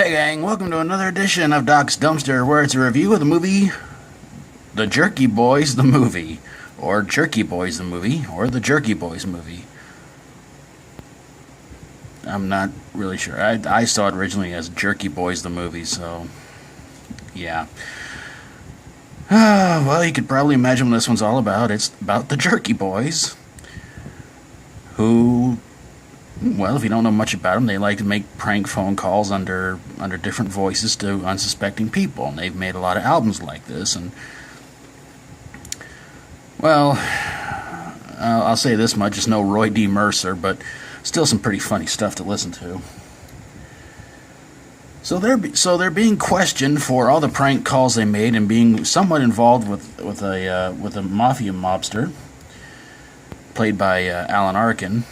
Hey gang, welcome to another edition of Doc's Dumpster, where it's a review of the movie The Jerky Boys the Movie, or Jerky Boys the Movie, or The Jerky Boys Movie. I'm not really sure. I saw it originally as Jerky Boys the Movie, so yeah. Well, you could probably imagine what this one's all about. It's about the Jerky Boys, who, well, if you don't know much about them, they like to make prank phone calls under different voices to unsuspecting people, and they've made a lot of albums like this. And well, I'll say this much: it's no Roy D. Mercer, but still some pretty funny stuff to listen to. So they're being questioned for all the prank calls they made and being somewhat involved with a mafia mobster played by Alan Arkin,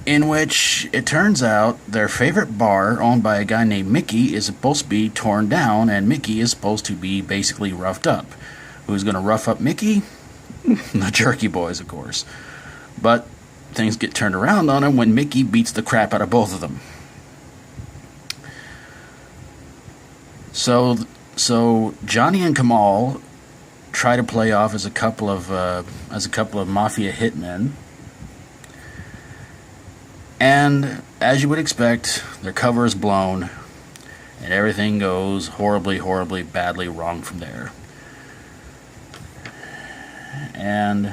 in which it turns out their favorite bar, owned by a guy named Mickey, is supposed to be torn down, and Mickey is supposed to be basically roughed up. Who's going to rough up Mickey? The Jerky Boys, of course. But things get turned around on him when Mickey beats the crap out of both of them. So Johnny and Kamal try to play off as a couple of mafia hitmen. And, as you would expect, their cover is blown, and everything goes horribly, horribly, badly wrong from there. And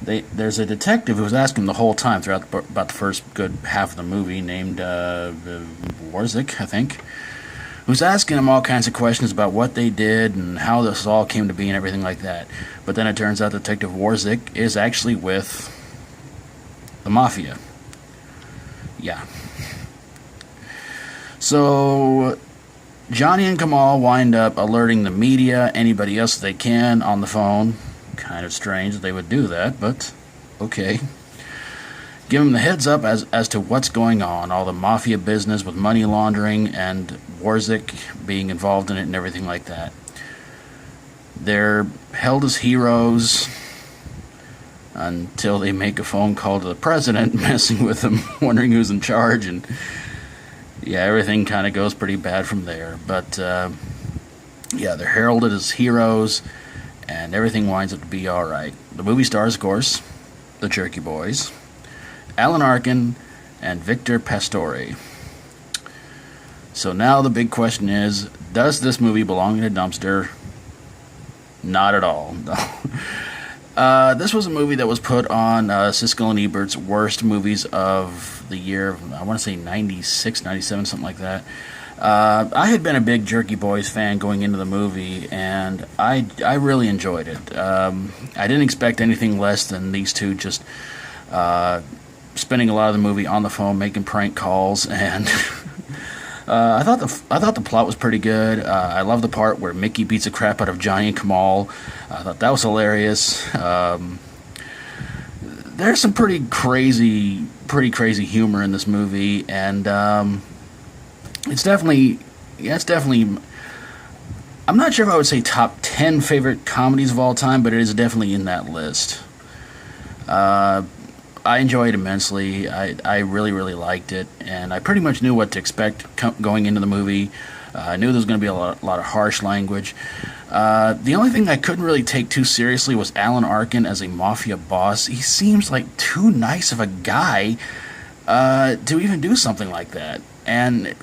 there's a detective who was asking the whole time throughout about the first good half of the movie, named Warzik, I think, who's asking him all kinds of questions about what they did and how this all came to be and everything like that. But then it turns out Detective Warzik is actually with the mafia. Yeah. So Johnny and Kamal wind up alerting the media, anybody else they can on the phone. Kind of strange that they would do that, but okay. Give them the heads up as to what's going on, all the mafia business with money laundering and Warzik being involved in it and everything like that. They're held as heroes until they make a phone call to the president, messing with him, wondering who's in charge, and yeah, everything kind of goes pretty bad from there. But yeah, they're heralded as heroes, and everything winds up to be alright. The movie stars, of course, the Jerky Boys, Alan Arkin, and Victor Pastore. So now the big question is, does this movie belong in a dumpster? Not at all. This was a movie that was put on Siskel and Ebert's worst movies of the year. I want to say 96, 97, something like that. I had been a big Jerky Boys fan going into the movie, and I really enjoyed it. I didn't expect anything less than these two just spending a lot of the movie on the phone making prank calls, and I thought the plot was pretty good. I love the part where Mickey beats the crap out of Johnny and Kamal. I thought that was hilarious. There's some pretty crazy humor in this movie, and it's definitely. I'm not sure if I would say top 10 favorite comedies of all time, but it is definitely in that list. I enjoyed it immensely. I really, really liked it, and I pretty much knew what to expect going into the movie. I knew there was going to be a lot of harsh language. The only thing I couldn't really take too seriously was Alan Arkin as a mafia boss. He seems like too nice of a guy to even do something like that. And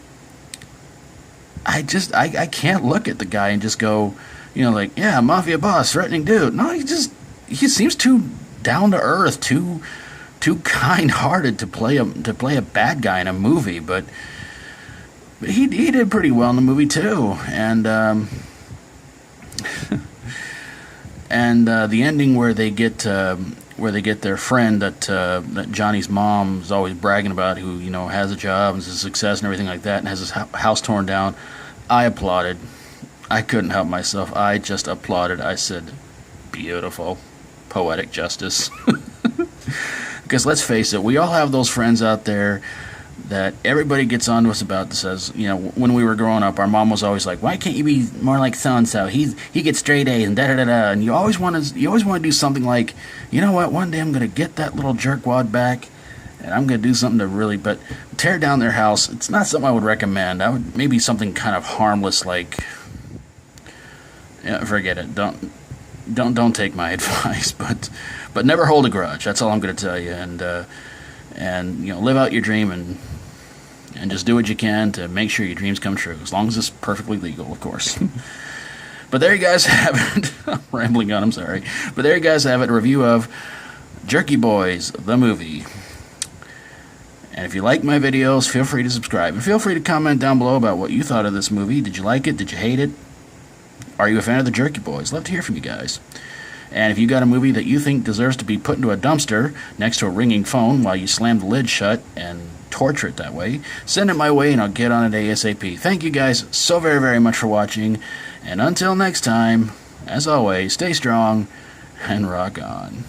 I can't look at the guy and just go, like, yeah, mafia boss, threatening dude. No, he seems too down to earth, too kind-hearted to play a bad guy in a movie. But he did pretty well in the movie too, and and the ending where they get their friend that Johnny's mom is always bragging about, who has a job and is a success and everything like that, and has his house torn down. I applauded. I couldn't help myself. I just applauded. I said, beautiful, poetic justice. Because let's face it, we all have those friends out there that everybody gets on to us about. That says, when we were growing up, our mom was always like, "Why can't you be more like so and so? He gets straight A's and da da da da." And you always want to do something like, you know what? One day I'm gonna get that little jerkwad back, and I'm going to do something to really, but tear down their house, it's not something I would recommend. I would maybe something kind of harmless, like, yeah, forget it. Don't take my advice, but never hold a grudge. That's all I'm going to tell you, and you know, live out your dream and just do what you can to make sure your dreams come true, as long as it's perfectly legal, of course. But there you guys have it. I'm rambling on, I'm sorry. But there you guys have it, a review of Jerky Boys, the movie. And if you like my videos, feel free to subscribe. And feel free to comment down below about what you thought of this movie. Did you like it? Did you hate it? Are you a fan of the Jerky Boys? Love to hear from you guys. And if you got a movie that you think deserves to be put into a dumpster next to a ringing phone while you slam the lid shut and torture it that way, send it my way and I'll get on it ASAP. Thank you guys so very, very much for watching. And until next time, as always, stay strong and rock on.